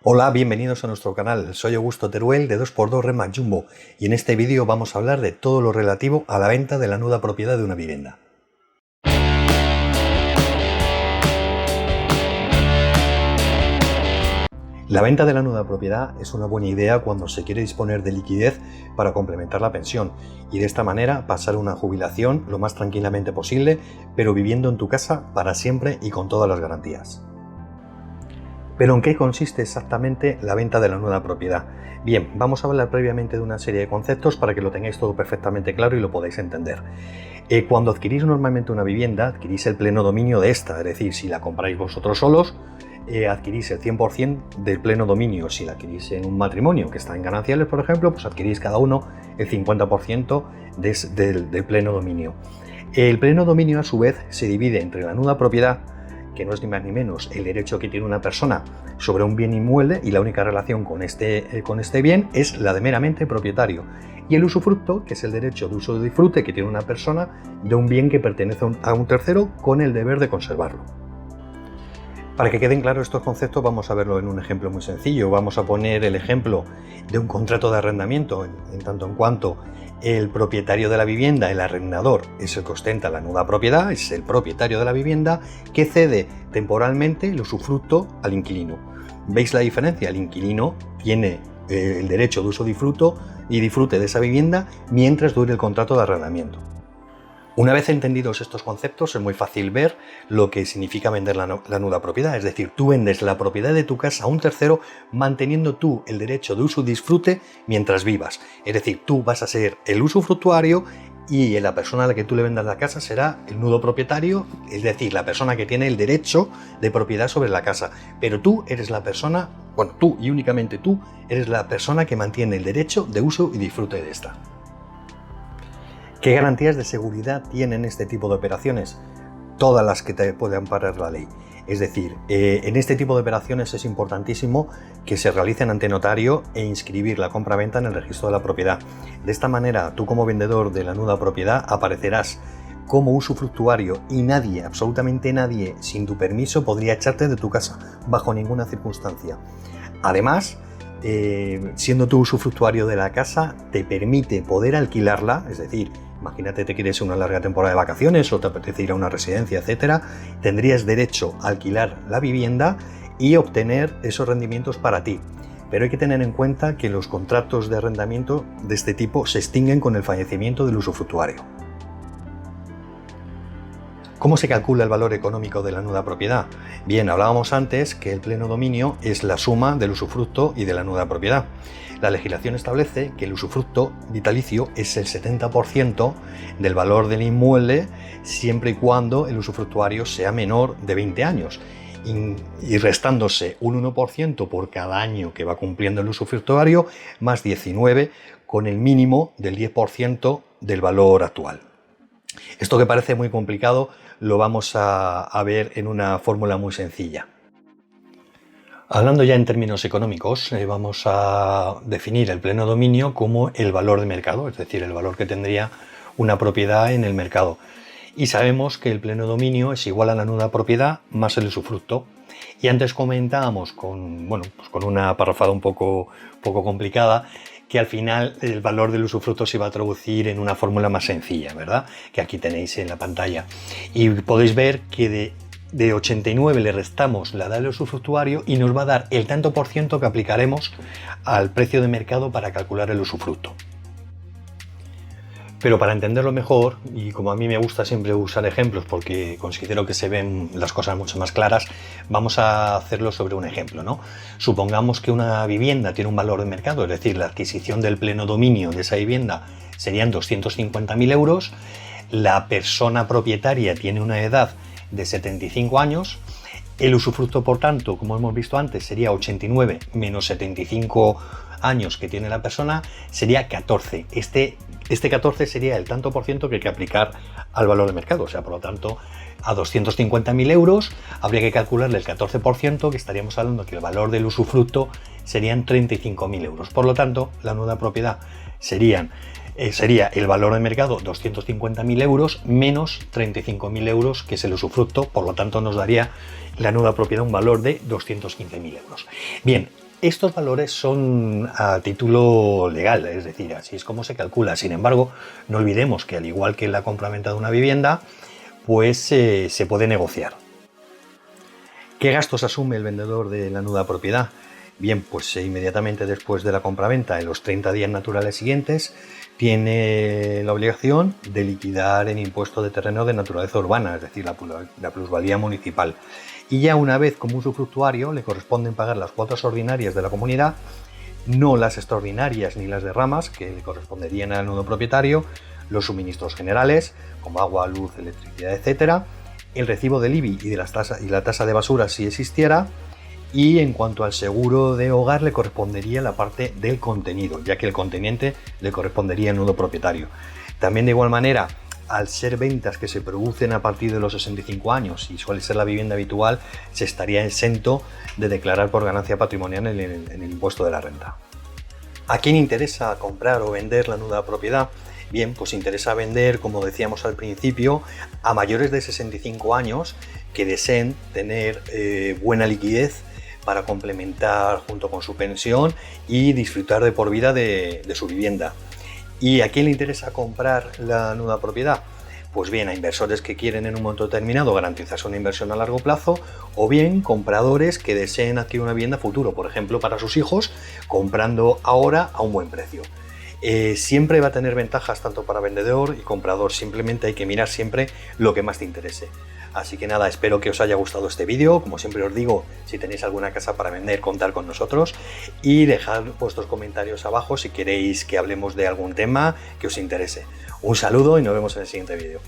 Hola, bienvenidos a nuestro canal. Soy Augusto Teruel de 2x2 Remax Jumbo y en este vídeo vamos a hablar de todo lo relativo a la venta de la nuda propiedad de una vivienda. La venta de la nuda propiedad es una buena idea cuando se quiere disponer de liquidez para complementar la pensión y de esta manera pasar una jubilación lo más tranquilamente posible, pero viviendo en tu casa para siempre y con todas las garantías. ¿Pero en qué consiste exactamente la venta de la nuda propiedad? Bien, vamos a hablar previamente de una serie de conceptos para que lo tengáis todo perfectamente claro y lo podáis entender. Cuando adquirís normalmente una vivienda, adquirís el pleno dominio de esta, es decir, si la compráis vosotros solos, adquirís el 100% del pleno dominio. Si la adquirís en un matrimonio que está en gananciales, por ejemplo, pues adquirís cada uno el 50% del pleno dominio. El pleno dominio, a su vez, se divide entre la nuda propiedad, que no es ni más ni menos el derecho que tiene una persona sobre un bien inmueble, y la única relación con este bien es la de meramente propietario, y el usufructo, que es el derecho de uso y disfrute que tiene una persona de un bien que pertenece a un tercero con el deber de conservarlo. Para que queden claros estos conceptos, vamos a verlo en un ejemplo muy sencillo. Vamos a poner el ejemplo de un contrato de arrendamiento, en tanto en cuanto el propietario de la vivienda, el arrendador, es el que ostenta la nuda propiedad, es el propietario de la vivienda que cede temporalmente el usufructo al inquilino. ¿Veis la diferencia? El inquilino tiene el derecho de uso y disfrute de esa vivienda mientras dure el contrato de arrendamiento. Una vez entendidos estos conceptos, es muy fácil ver lo que significa vender la nuda propiedad. Es decir, tú vendes la propiedad de tu casa a un tercero manteniendo tú el derecho de uso y disfrute mientras vivas. Es decir, tú vas a ser el usufructuario y la persona a la que tú le vendas la casa será el nudo propietario, es decir, la persona que tiene el derecho de propiedad sobre la casa. Pero tú eres la persona, tú y únicamente tú, eres la persona que mantiene el derecho de uso y disfrute de esta. ¿Qué garantías de seguridad tienen este tipo de operaciones? Todas las que te puede amparar la ley. Es decir, en este tipo de operaciones es importantísimo que se realicen ante notario e inscribir la compra-venta en el registro de la propiedad. De esta manera, tú como vendedor de la nuda propiedad aparecerás como usufructuario y nadie, absolutamente nadie, sin tu permiso podría echarte de tu casa, bajo ninguna circunstancia. Además, siendo tú usufructuario de la casa, te permite poder alquilarla, es decir, imagínate te quieres una larga temporada de vacaciones o te apetece ir a una residencia, etcétera, tendrías derecho a alquilar la vivienda y obtener esos rendimientos para ti. Pero hay que tener en cuenta que los contratos de arrendamiento de este tipo se extinguen con el fallecimiento del usufructuario. ¿Cómo se calcula el valor económico de la nuda propiedad? Bien, hablábamos antes que el pleno dominio es la suma del usufructo y de la nuda propiedad. La legislación establece que el usufructo vitalicio es el 70% del valor del inmueble siempre y cuando el usufructuario sea menor de 20 años y restándose un 1% por cada año que va cumpliendo el usufructuario más 19 con el mínimo del 10% del valor actual. Esto que parece muy complicado lo vamos a ver en una fórmula muy sencilla. Hablando ya en términos económicos, vamos a definir el pleno dominio como el valor de mercado, es decir, el valor que tendría una propiedad en el mercado. Y sabemos que el pleno dominio es igual a la nuda propiedad más el usufructo. Y antes comentábamos con una parrafada un poco complicada, que al final el valor del usufructo se va a traducir en una fórmula más sencilla, ¿verdad? Que aquí tenéis en la pantalla. Y podéis ver que de 89 le restamos la edad del usufructuario y nos va a dar el tanto por ciento que aplicaremos al precio de mercado para calcular el usufructo. Pero para entenderlo mejor, y como a mí me gusta siempre usar ejemplos porque considero que se ven las cosas mucho más claras, vamos a hacerlo sobre un ejemplo, ¿no? Supongamos que una vivienda tiene un valor de mercado, es decir, la adquisición del pleno dominio de esa vivienda serían 250.000 euros, la persona propietaria tiene una edad de 75 años, el usufructo, por tanto, como hemos visto antes, sería 89 menos 75 años que tiene la persona, sería 14. Este 14 sería el tanto por ciento que hay que aplicar al valor de mercado, o sea, por lo tanto, a 250.000 euros habría que calcularle el 14%, que estaríamos hablando que el valor del usufructo serían 35.000 euros. Por lo tanto, la nuda propiedad sería el valor de mercado 250.000 euros menos 35.000 euros, que es el usufructo, por lo tanto nos daría la nuda propiedad un valor de 215.000 euros. Bien, Estos valores son a título legal, es decir, así es como se calcula. Sin embargo, no olvidemos que al igual que en la compraventa de una vivienda, pues se puede negociar. ¿Qué gastos asume el vendedor de la nuda propiedad? Bien, pues inmediatamente después de la compraventa, en los 30 días naturales siguientes, tiene la obligación de liquidar el impuesto de terreno de naturaleza urbana, es decir, la plusvalía municipal. Y ya una vez como usufructuario le corresponden pagar las cuotas ordinarias de la comunidad, no las extraordinarias ni las de ramas que le corresponderían al nudo propietario, los suministros generales como agua, luz, electricidad, etcétera, el recibo del IBI y la tasa de basura si existiera, y en cuanto al seguro de hogar le correspondería la parte del contenido, ya que el conteniente le correspondería al nudo propietario. También de igual manera, al ser ventas que se producen a partir de los 65 años y suele ser la vivienda habitual, se estaría exento de declarar por ganancia patrimonial en el impuesto de la renta. ¿A quién interesa comprar o vender la nuda propiedad? Bien, pues interesa vender, como decíamos al principio, a mayores de 65 años que deseen tener buena liquidez para complementar junto con su pensión y disfrutar de por vida de su vivienda. ¿Y a quién le interesa comprar la nuda propiedad? Pues bien, a inversores que quieren en un momento determinado garantizarse una inversión a largo plazo, o bien compradores que deseen adquirir una vivienda futuro, por ejemplo para sus hijos, comprando ahora a un buen precio. Siempre va a tener ventajas tanto para vendedor y comprador, simplemente hay que mirar siempre lo que más te interese. Así que nada, espero que os haya gustado este vídeo. Como siempre os digo, si tenéis alguna casa para vender, contad con nosotros y dejad vuestros comentarios abajo si queréis que hablemos de algún tema que os interese. Un saludo y nos vemos en el siguiente vídeo.